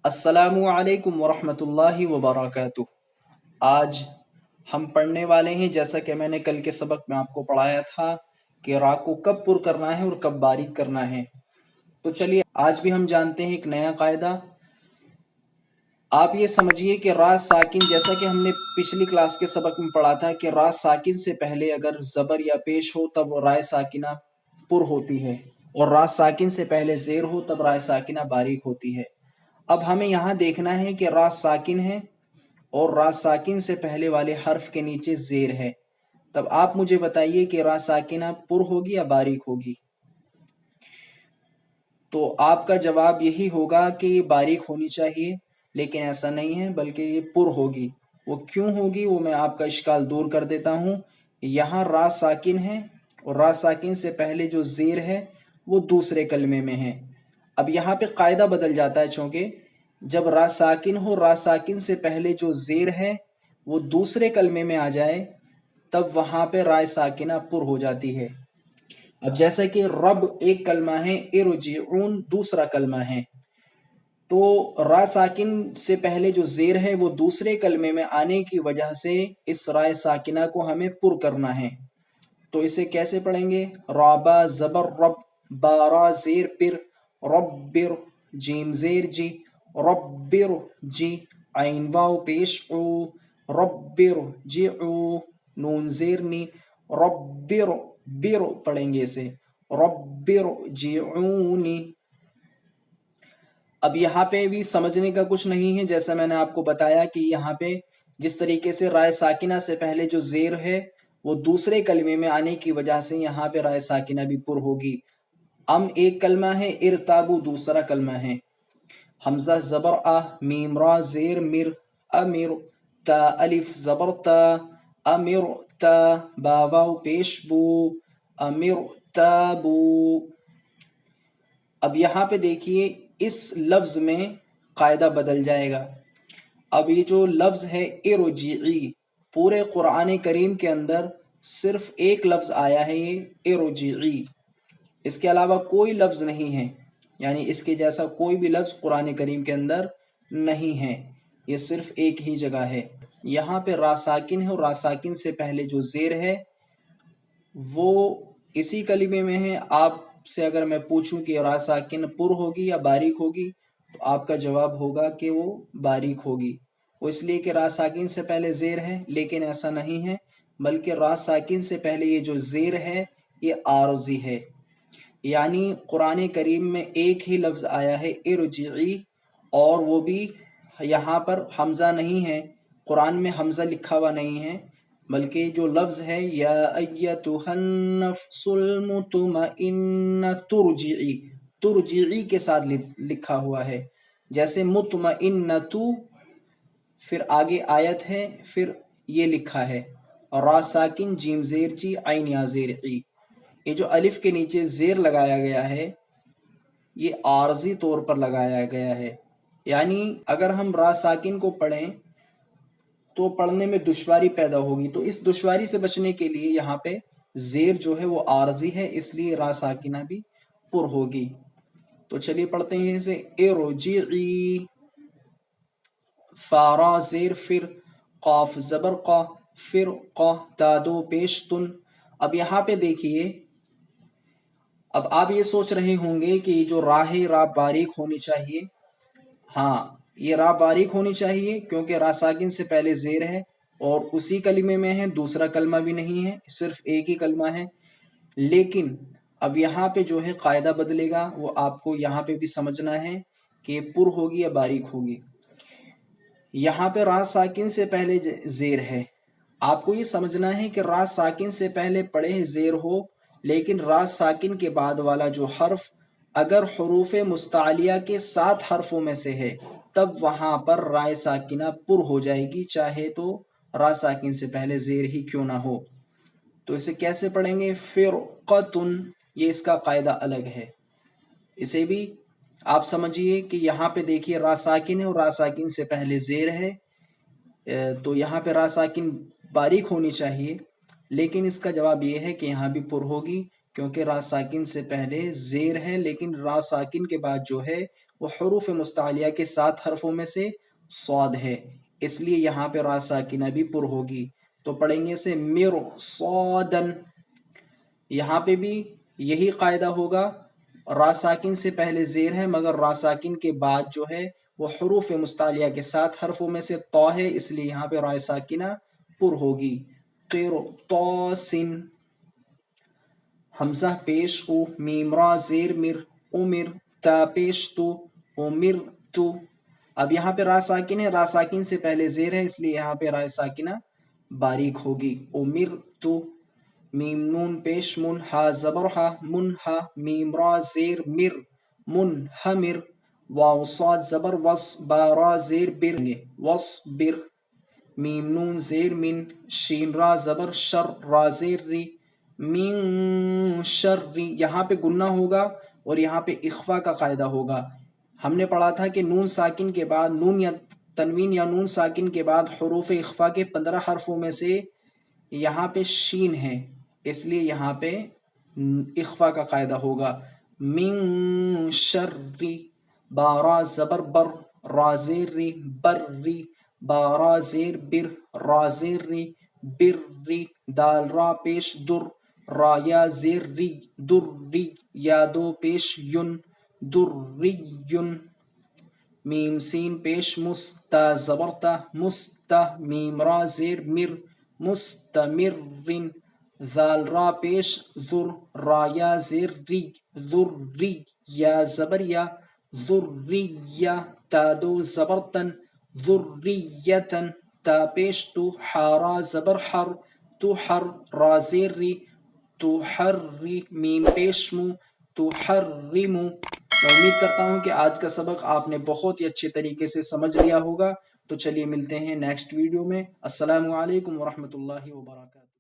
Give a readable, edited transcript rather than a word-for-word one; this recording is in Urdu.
السلام علیکم ورحمۃ اللہ وبرکاتہ۔ آج ہم پڑھنے والے ہیں، جیسا کہ میں نے کل کے سبق میں آپ کو پڑھایا تھا کہ را کو کب پر کرنا ہے اور کب باریک کرنا ہے۔ تو چلیے آج بھی ہم جانتے ہیں ایک نیا قاعدہ۔ آپ یہ سمجھیے کہ را ساکن، جیسا کہ ہم نے پچھلی کلاس کے سبق میں پڑھا تھا کہ را ساکن سے پہلے اگر زبر یا پیش ہو تب رائے ساکنہ پر ہوتی ہے، اور را ساکن سے پہلے زیر ہو تب رائے ساکنہ باریک ہوتی ہے۔ اب ہمیں یہاں دیکھنا ہے کہ را ساکن ہے اور را ساکن سے پہلے والے حرف کے نیچے زیر ہے، تب آپ مجھے بتائیے کہ را ساکنہ پر ہوگی یا باریک ہوگی؟ تو آپ کا جواب یہی ہوگا کہ یہ باریک ہونی چاہیے، لیکن ایسا نہیں ہے، بلکہ یہ پر ہوگی۔ وہ کیوں ہوگی وہ میں آپ کا اشکال دور کر دیتا ہوں۔ یہاں را ساکن ہے اور را ساکن سے پہلے جو زیر ہے وہ دوسرے کلمے میں ہے۔ اب یہاں پہ قاعدہ بدل جاتا ہے، چونکہ جب را ساکن ہو، را ساکن سے پہلے جو زیر ہے وہ دوسرے کلمے میں آ جائے تب وہاں پہ رائے ساکنہ پر ہو جاتی ہے۔ اب جیسا کہ رب ایک کلمہ ہے، ارجعون دوسرا کلمہ ہے، تو را ساکن سے پہلے جو زیر ہے وہ دوسرے کلمے میں آنے کی وجہ سے اس رائے ساکنہ کو ہمیں پر کرنا ہے۔ تو اسے کیسے پڑھیں گے؟ رابا زبر رب، بارا زیر پر، ربر جیم زیر جی، ربر جی، عین واو پیش او، ربر جعو، نون زیر نی، ربر بر پڑھیں گے اسے، ربر جعونی۔ اب یہاں پہ بھی سمجھنے کا کچھ نہیں ہے، جیسا میں نے آپ کو بتایا کہ یہاں پہ جس طریقے سے رائے ساکنہ سے پہلے جو زیر ہے وہ دوسرے کلمے میں آنے کی وجہ سے یہاں پہ رائے ساکنہ بھی پر ہوگی۔ ام ایک کلمہ ہے، ارتابو دوسرا کلمہ ہے، حمزہ زبر آ، میم را زیر مر، امر، تا الف زبر تا، امر تا، با واو پیش بو، امر تابو۔ اب یہاں پہ دیکھیے اس لفظ میں قاعدہ بدل جائے گا۔ اب یہ جو لفظ ہے ارجعی، پورے قرآن کریم کے اندر صرف ایک لفظ آیا ہے، یہ ارجعی، اس کے علاوہ کوئی لفظ نہیں ہے، یعنی اس کے جیسا کوئی بھی لفظ قرآن کریم کے اندر نہیں ہے، یہ صرف ایک ہی جگہ ہے۔ یہاں پہ را ساکن ہے اور را ساکن سے پہلے جو زیر ہے وہ اسی کلمے میں ہے۔ آپ سے اگر میں پوچھوں کہ را ساکن پر ہوگی یا باریک ہوگی تو آپ کا جواب ہوگا کہ وہ باریک ہوگی، وہ اس لیے کہ را ساکن سے پہلے زیر ہے، لیکن ایسا نہیں ہے، بلکہ را ساکن سے پہلے یہ جو زیر ہے یہ عارضی ہے، یعنی قرآن کریم میں ایک ہی لفظ آیا ہے ارجعی، اور وہ بھی یہاں پر حمزہ نہیں ہے، قرآن میں حمزہ لکھا ہوا نہیں ہے، بلکہ جو لفظ ہے یا ایتھا النفس المطمئنہ ترجعی، ترجعی کے ساتھ لکھا ہوا ہے، جیسے مطمئنۃ، پھر آگے آیت ہے، پھر یہ لکھا ہے را ساکن جیم زیر جی عین یا زیر ای۔ یہ جو الف کے نیچے زیر لگایا گیا ہے یہ عارضی طور پر لگایا گیا ہے، یعنی اگر ہم را ساکن کو پڑھیں تو پڑھنے میں دشواری پیدا ہوگی، تو اس دشواری سے بچنے کے لیے یہاں پہ زیر جو ہے وہ عارضی ہے، اس لیے را ساکنہ بھی پر ہوگی۔ تو چلیے پڑھتے ہیں اسے، ارجعی، فارا زیر فر، قاف زبر قا، فر قا، تادو پیش تن۔ اب یہاں پہ دیکھیے، اب آپ یہ سوچ رہے ہوں گے کہ یہ جو را ہے را باریک ہونی چاہیے۔ ہاں، یہ را باریک ہونی چاہیے کیونکہ را ساکن سے پہلے زیر ہے اور اسی کلمے میں ہے، دوسرا کلمہ بھی نہیں ہے، صرف ایک ہی کلمہ ہے، لیکن اب یہاں پہ جو ہے قاعدہ بدلے گا، وہ آپ کو یہاں پہ بھی سمجھنا ہے کہ پر ہوگی یا باریک ہوگی۔ یہاں پہ را ساکن سے پہلے زیر ہے، آپ کو یہ سمجھنا ہے کہ را ساکن سے پہلے پڑھے زیر ہو، لیکن را ساکن کے بعد والا جو حرف اگر حروف مستعلیہ کے 7 حرفوں میں سے ہے تب وہاں پر رائے ساکنہ پر ہو جائے گی، چاہے تو را ساکن سے پہلے زیر ہی کیوں نہ ہو۔ تو اسے کیسے پڑھیں گے؟ فرقتن، یہ اس کا قاعدہ الگ ہے، اسے بھی آپ سمجھیے کہ یہاں پہ دیکھیے را ساکن ہے اور را ساکن سے پہلے زیر ہے، تو یہاں پہ را ساکن باریک ہونی چاہیے، لیکن اس کا جواب یہ ہے کہ یہاں بھی پر ہوگی کیونکہ را ساکن سے پہلے زیر ہے، لیکن را ساکن کے بعد جو ہے وہ حروف مستعلیہ کے 7 حرفوں میں سے صاد ہے، اس لیے یہاں پہ را ساکنہ بھی پر ہوگی. تو پڑھیں گے اسے مرصادن. یہاں پہ بھی یہی قاعدہ ہوگا، را ساکن سے پہلے زیر ہے مگر را ساکن کے بعد جو ہے وہ حروف مستعلیہ کے 7 حرفوں میں سے طا ہے، اس لیے یہاں پہ را ساکنہ پر ہوگی. قرطاسن. حمزہ پیش او، میم را زیر مر، امر، تا پیش تو، امر تو. اب یہاں پہ را ساکن ہے، را ساکن سے پہلے زیر ہے، اس لیے یہاں پہ را ساکنہ باریک ہوگی. امر تو. میم نون پیش من، ہا زبر ہا، منہا، میم را زیر مر، منہمر. واو صاد زبر وس، با را زیر بر، وس بر. میم نون زیر من، شین را زبر شر، را زیر ری، من شر. یہاں پہ گنہ ہوگا اور یہاں پہ اخفا کا قاعدہ ہوگا. ہم نے پڑھا تھا کہ نون ساکن کے بعد نون یا تنوین یا نون ساکن کے بعد حروف اخفا کے 15 حرفوں میں سے یہاں پہ شین ہے، اس لیے یہاں پہ اخفا کا قاعدہ ہوگا. من شر. بارا زبر بر، را زیر ری، بر ری. بارا زیر بر، را زیر ری، بر ری. دال را پیش در، را یا زیر ری، در ری. یا دو پیش ین، در ری ین. میم سین پیش مس، تا زبر تا، مستا. میم را زیر مر، مستمر. ذال را پیش ذر، را یا زیر ری، ذر ری. یا زبر یا، ذریہ. تا دو زبر تن، ذریتن. تا پیش تو، حارا زبر حر، تو حر. را زیر ری، تو حر ری. میم پیش مو، تو حر ری مو. میں امید کرتا ہوں کہ آج کا سبق آپ نے بہت ہی اچھے طریقے سے سمجھ لیا ہوگا. تو چلیے ملتے ہیں نیکسٹ ویڈیو میں. السلام علیکم ورحمۃ اللہ وبرکاتہ.